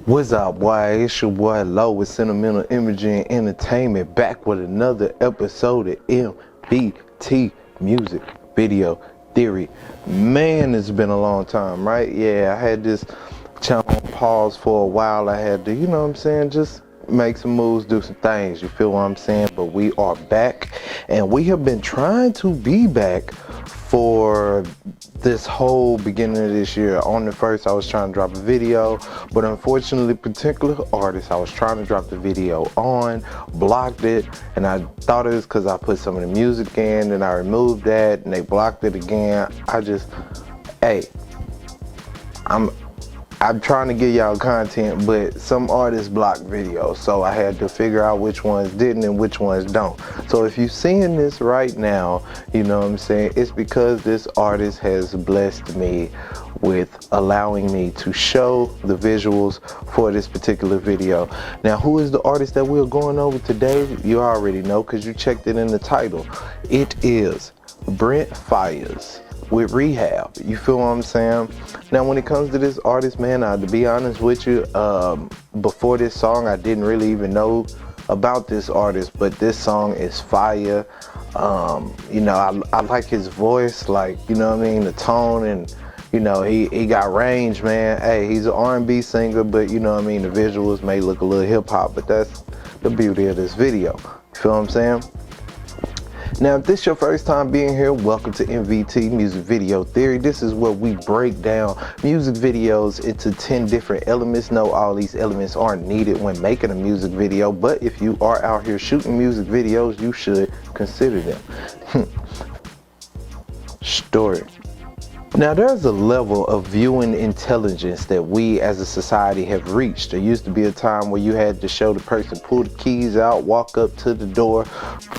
What's up, boy? It's your boy Low with Cinemental Imagery and Entertainment, back with another episode of MBT Music Video Theory. Man, it's been a long time, right? Yeah, I had this channel on pause for a while. I had to, you know what I'm saying, just make some moves, do some things, you feel what I'm saying? But we are back, and we have been trying to be back for this whole beginning of this year. On the first, I was trying to drop a video, but unfortunately, particular artist I was trying to drop the video on blocked it, and I thought it was because I put some of the music in, and I removed that, and they blocked it again. I'm trying to give y'all content, but some artists block videos, so I had to figure out which ones didn't and which ones don't. So if you're seeing this right now, you know what I'm saying, it's because this artist has blessed me with allowing me to show the visuals for this particular video. Now, who is the artist that we're going over today? You already know because you checked it in the title. It is Brent Faiyaz with Rehab. You feel what I'm saying? Now, when it comes to this artist, man, to be honest with you, before this song, I didn't really even know about this artist, but this song is fire. You know, I like his voice, like, you know what I mean, the tone, and you know, he got range, man. Hey, he's an R&B singer, but you know what I mean, the visuals may look a little hip-hop, but that's the beauty of this video. You feel what I'm saying? Now, if this is your first time being here, welcome to MVT Music Video Theory. This is where we break down music videos into 10 different elements. No, all these elements aren't needed when making a music video, but if you are out here shooting music videos, you should consider them. Story. Now, there's a level of viewing intelligence that we as a society have reached. There used to be a time where you had to show the person, pull the keys out, walk up to the door,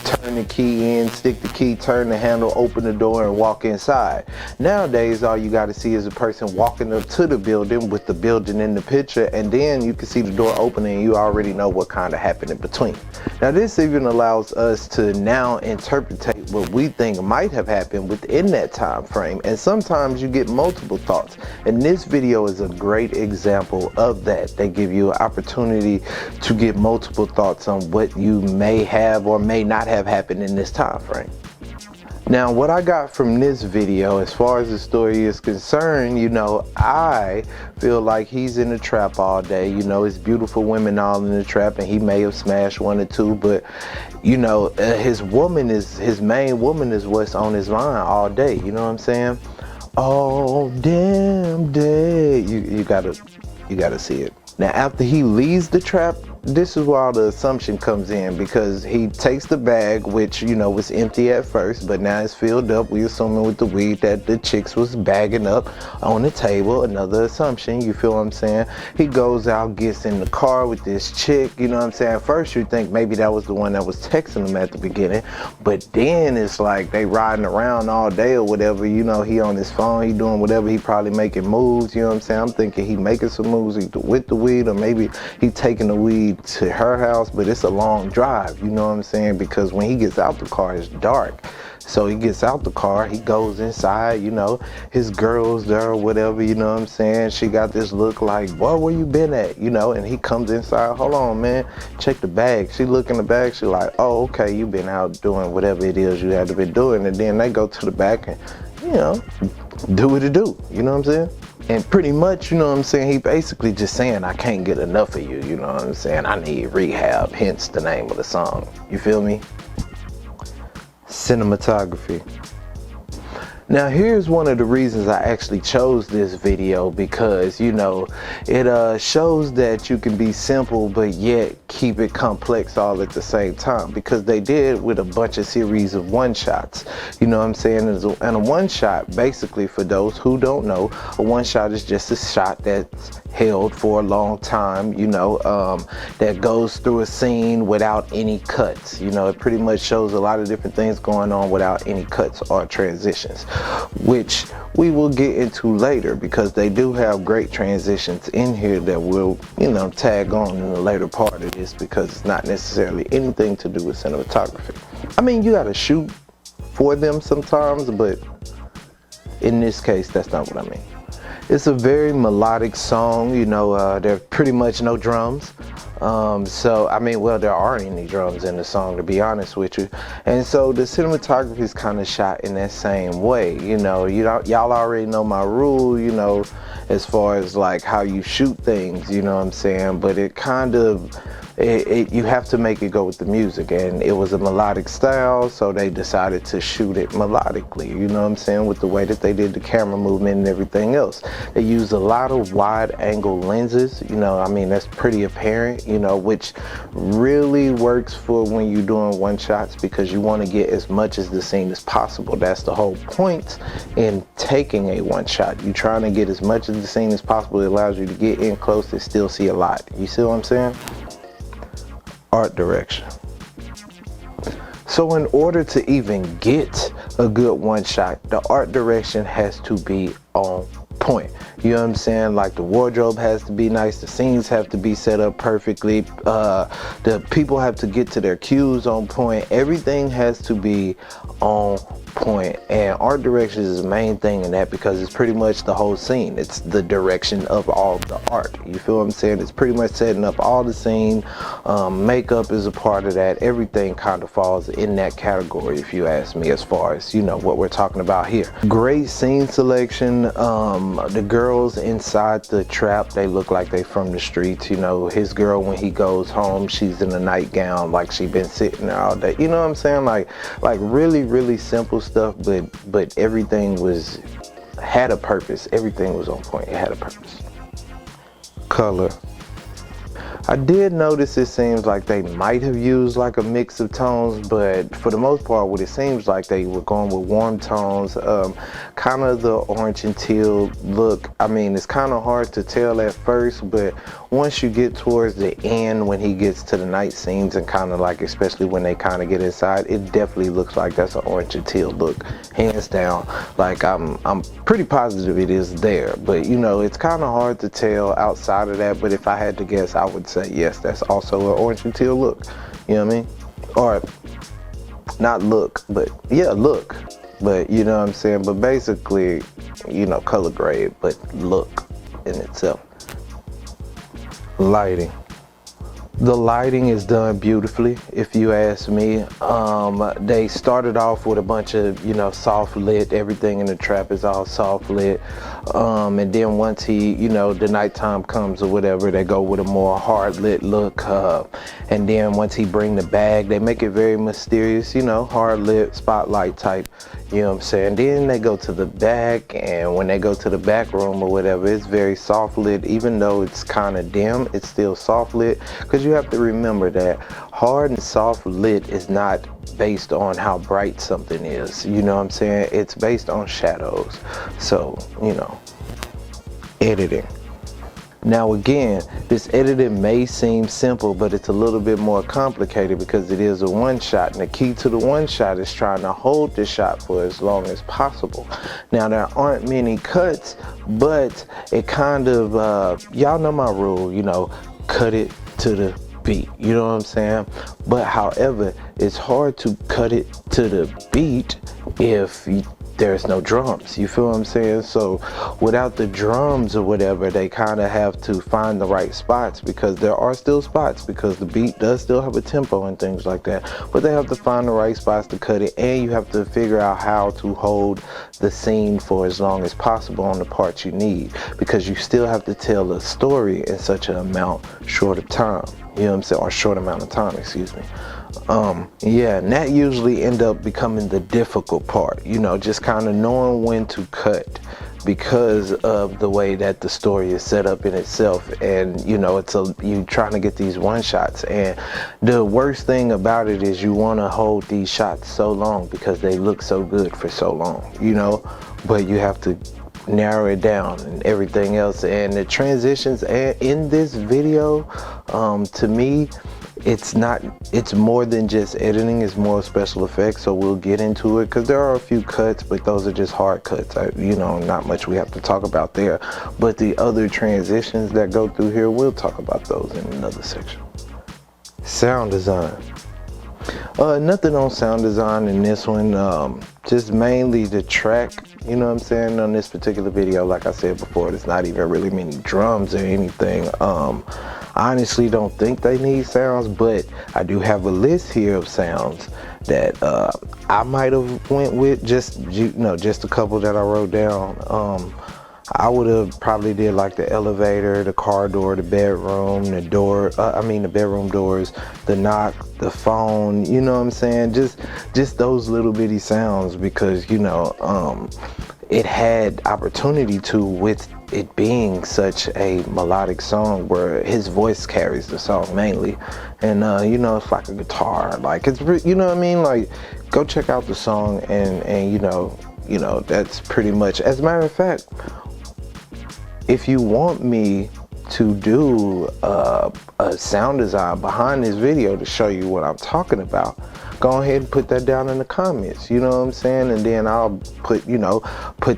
turn the key in, stick the key, turn the handle, open the door, and walk inside. Nowadays, all you got to see is a person walking up to the building with the building in the picture, and then you can see the door opening and you already know what kind of happened in between. Now, this even allows us to now interpretate what we think might have happened within that time frame, and sometimes you get multiple thoughts, and this video is a great example of that. They give you an opportunity to get multiple thoughts on what you may have or may not have happened in this time frame. Now, what I got from this video, as far as the story is concerned, you know, I feel like he's in the trap all day. You know, it's beautiful women all in the trap, and he may have smashed one or two, but you know, his main woman is what's on his mind all day. You know what I'm saying? Oh, damn day. You gotta see it. Now, after he leaves the trap, this is where all the assumption comes in, because he takes the bag, which, you know, was empty at first, but now it's filled up. We assuming with the weed that the chicks was bagging up on the table. Another assumption, you feel what I'm saying? He goes out, gets in the car with this chick, you know what I'm saying? At first you think maybe that was the one that was texting him at the beginning, but then it's like they riding around all day or whatever, you know, he on his phone, he doing whatever, he probably making moves, you know what I'm saying? I'm thinking he making some moves either with the weed, or maybe he taking the weed to her house, but it's a long drive, you know what I'm saying? Because when he gets out the car, it's dark. So he gets out the car, he goes inside, you know, his girl's there or whatever, you know what I'm saying? She got this look like, boy, where you been at? You know, and he comes inside, hold on, man, check the bag. She look in the bag, she like, oh, okay, you been out doing whatever it is you had to be doing. And then they go to the back and, you know, do what it do, you know what I'm saying? And pretty much, you know what I'm saying, he basically just saying, I can't get enough of you, you know what I'm saying? I need rehab, hence the name of the song. You feel me? Cinematography. Now, here's one of the reasons I actually chose this video, because, you know, it shows that you can be simple but yet keep it complex all at the same time, because they did with a bunch of series of one-shots. You know what I'm saying? And a one-shot, basically, for those who don't know, a one-shot is just a shot that's held for a long time, you know, that goes through a scene without any cuts. You know, it pretty much shows a lot of different things going on without any cuts or transitions, which we will get into later, because they do have great transitions in here that will, you know, tag on in the later part of this, because it's not necessarily anything to do with cinematography. I mean, you gotta shoot for them sometimes, but in this case, that's not what I mean. It's a very melodic song, you know. There's pretty much no drums. So I mean, well, there aren't any drums in the song, to be honest with you. And so the cinematography is kind of shot in that same way, you know. Y'all already know my rule, you know, as far as like how you shoot things, you know what I'm saying. But it kind of, you have to make it go with the music, and it was a melodic style, so they decided to shoot it melodically, you know what I'm saying, with the way that they did the camera movement and everything else. They used a lot of wide angle lenses, you know, I mean, that's pretty apparent, you know, which really works for when you're doing one shots, because you want to get as much as the scene as possible. That's the whole point in taking a one shot. You're trying to get as much of the scene as possible. It allows you to get in close and still see a lot. You see what I'm saying? Art direction. So in order to even get a good one shot, the art direction has to be on point. You know what I'm saying? Like the wardrobe has to be nice, the scenes have to be set up perfectly, the people have to get to their cues on point, everything has to be on point. And art direction is the main thing in that, because it's pretty much the whole scene. It's the direction of all the art. You feel what I'm saying? It's pretty much setting up all the scene. Makeup is a part of that. Everything kind of falls in that category, if you ask me, as far as, you know, what we're talking about here. Great scene selection. The girls inside the trap, they look like they from the streets. You know, his girl, when he goes home, she's in a nightgown, like she been sitting there all day. You know what I'm saying? Like really simple stuff, but everything had a purpose. Everything was on point. It had a purpose. Color. I did notice it seems like they might have used like a mix of tones, but for the most part, what it seems like they were going with warm tones, kind of the orange and teal look. I mean, it's kind of hard to tell at first, but once you get towards the end, when he gets to the night scenes and kind of like, especially when they kind of get inside, it definitely looks like that's an orange and teal look, hands down. Like I'm pretty positive it is there, but you know, it's kind of hard to tell outside of that. But if I had to guess, I would say yes, that's also an orange and teal look. You know what I mean? Or not look, but yeah, look. But you know what I'm saying? But basically, you know, color grade, but look in itself. Lighting. The lighting is done beautifully, if you ask me. They started off with a bunch of, you know, soft lit. Everything in the trap is all soft lit. And then once he, you know, the nighttime comes or whatever, they go with a more hard lit look. And then once he bring the bag, they make it very mysterious, you know, hard lit spotlight type. You know what I'm saying? Then they go to the back, and when they go to the back room or whatever, it's very soft lit. Even though it's kind of dim, it's still soft lit, because you have to remember that hard and soft lit is not based on how bright something is. You know what I'm saying? It's based on shadows. So, you know, editing. Now again, this editing may seem simple, but it's a little bit more complicated because it is a one shot, and the key to the one shot is trying to hold the shot for as long as possible. Now there aren't many cuts, but it kind of, y'all know my rule, you know, cut it to the beat, you know what I'm saying? But however, it's hard to cut it to the beat if there's no drums, you feel what I'm saying? So without the drums or whatever, they kind of have to find the right spots, because there are still spots, because the beat does still have a tempo and things like that, but they have to find the right spots to cut it, and you have to figure out how to hold the scene for as long as possible on the parts you need, because you still have to tell a story in such an short time, you know what I'm saying, or short amount of time, excuse me. Yeah, and that usually end up becoming the difficult part, you know, just kind of knowing when to cut, because of the way that the story is set up in itself. And you know, you trying to get these one shots, and the worst thing about it is you want to hold these shots so long because they look so good for so long, you know, but you have to narrow it down and everything else. And the transitions in this video, to me, it's more than just editing, it's more special effects. So we'll get into it, because there are a few cuts, but those are just hard cuts. You know, not much we have to talk about there, but the other transitions that go through here, we'll talk about those in another section. Sound design. Nothing on sound design in this one. just mainly the track, you know what I'm saying, on this particular video. Like I said before, there's not even really many drums or anything. I honestly don't think they need sounds, but I do have a list here of sounds that I might have went with, just just a couple that I wrote down. I would have probably did like the elevator, the car door, the bedroom, the door, the bedroom doors, the knock, the phone, you know what I'm saying? Just those little bitty sounds, because, it had opportunity to, with it being such a melodic song where his voice carries the song mainly. And, it's like a guitar, like it's, you know what I mean? Like, go check out the song and that's pretty much, as a matter of fact, if you want me to do a sound design behind this video to show you what I'm talking about, go ahead and put that down in the comments, you know what I'm saying? And then I'll put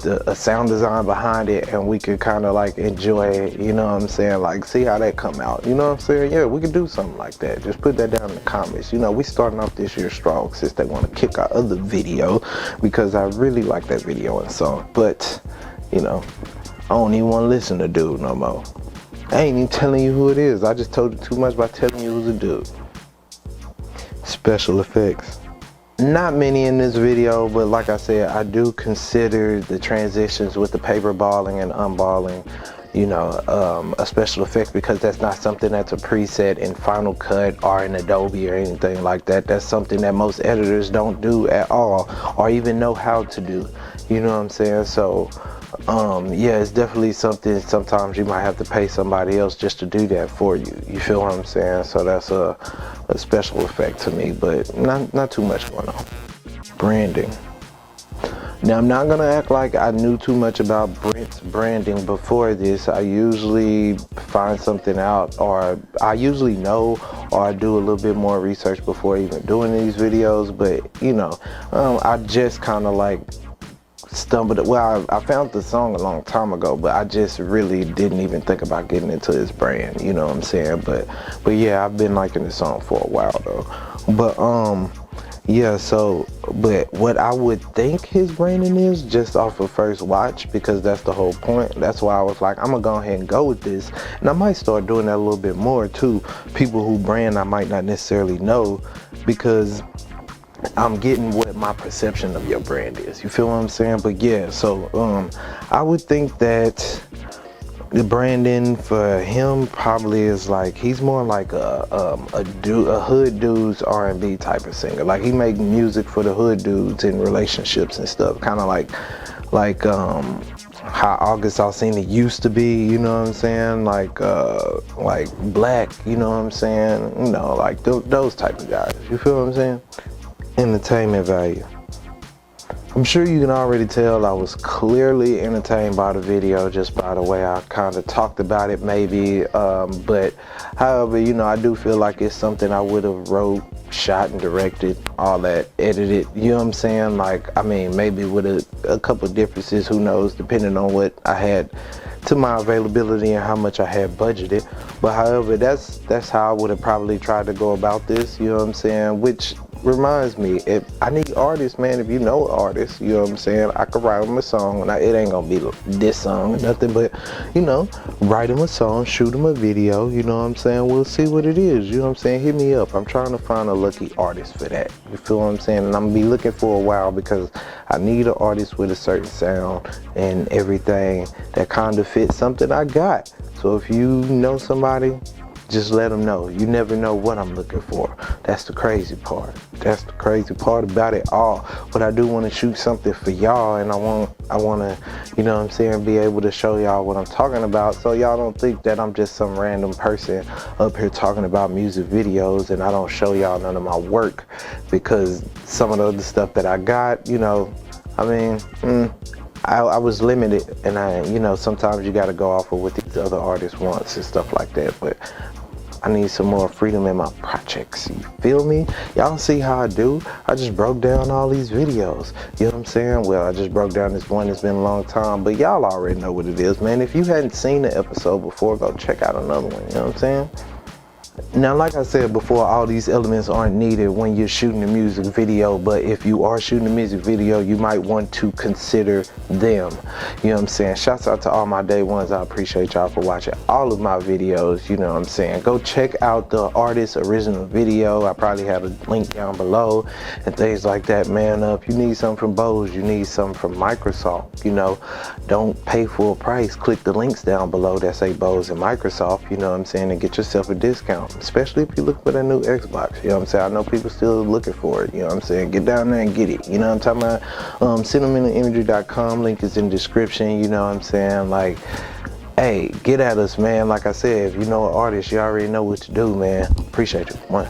a sound design behind it, and we could kind of like enjoy it, you know what I'm saying? Like, see how that come out, you know what I'm saying? Yeah, we could do something like that. Just put that down in the comments. We starting off this year strong, since they want to kick our other video, because I really like that video and song. But, I don't even want to listen to dude no more. I ain't even telling you who it is. I just told you too much by telling you who's a dude. Special effects. Not many in this video, but like I said, I do consider the transitions with the paper balling and unballing, a special effect, because that's not something that's a preset in Final Cut or in Adobe or anything like that. That's something that most editors don't do at all, or even know how to do. You know what I'm saying? So, yeah, it's definitely something sometimes you might have to pay somebody else just to do that for you. You feel what I'm saying? So that's a special effect to me, but not too much going on. Branding. Now, I'm not gonna act like I knew too much about Brent's branding before this. I usually find something out, or I usually know, or I do a little bit more research before even doing these videos. But I just kind of like stumbled. Well, I found the song a long time ago, but I just really didn't even think about getting into his brand, you know what I'm saying? But yeah, I've been liking the song for a while though. But yeah, but what I would think his branding is, just off of first watch, because that's the whole point. That's why I was like, I'm gonna go ahead and go with this. And I might start doing that a little bit more too. People who brand I might not necessarily know, because I'm getting what my perception of your brand is. You feel what I'm saying? But yeah, so I would think that the branding for him probably is like, he's more like a hood dudes R&B type of singer. Like, he make music for the hood dudes in relationships and stuff, kind of like how August Alsina used to be, you know what I'm saying? Like Black, you know what I'm saying? Like those type of guys. You feel what I'm saying? Entertainment value. I'm sure you can already tell I was clearly entertained by the video, just by the way I kind of talked about it maybe, but however, I do feel like it's something I would have wrote, shot and directed, all that, edited, you know what I'm saying? Like, I mean, maybe with a couple differences, who knows, depending on what I had to my availability and how much I had budgeted. But however, that's how I would have probably tried to go about this, you know what I'm saying? Which reminds me, if I need artists, man, if you know artists, you know what I'm saying, I could write them a song. Now, it ain't gonna be this song or nothing, but write them a song, shoot them a video, you know what I'm saying? We'll see what it is, you know what I'm saying? Hit me up. I'm trying to find a lucky artist for that, you feel what I'm saying? And I'm gonna be looking for a while, because I need an artist with a certain sound and everything that kind of fits something I got. So if you know somebody, just let them know. You never know what I'm looking for. That's the crazy part. That's the crazy part about it all. But I do want to shoot something for y'all, and I want to, you know what I'm saying, be able to show y'all what I'm talking about, so y'all don't think that I'm just some random person up here talking about music videos and I don't show y'all none of my work, because some of the other stuff that I got, I mean, I was limited, and sometimes you got to go off of what these other artists want and stuff like that. But I need some more freedom in my projects, you feel me? Y'all see how I do? I just broke down all these videos, you know what I'm saying? Well, I just broke down this one. It's been a long time, but y'all already know what it is, man. If you hadn't seen the episode before, go check out another one, you know what I'm saying? Now, like I said before, all these elements aren't needed when you're shooting a music video, but if you are shooting a music video, you might want to consider them. You know what I'm saying? Shouts out to all my day ones. I appreciate y'all for watching all of my videos. You know what I'm saying? Go check out the artist's original video. I probably have a link down below and things like that, man. If you need something from Bose, you need something from Microsoft, you know, don't pay full price. Click the links down below that say Bose and Microsoft, you know what I'm saying, and get yourself a discount, especially if you look for that new Xbox. You know what I'm saying? I know people still looking for it. You know what I'm saying? Get down there and get it. You know what I'm talking about? Cinemental link is in the description. You know what I'm saying? Like, hey, get at us, man. Like I said, if you know an artist, you already know what to do, man. Appreciate you. One.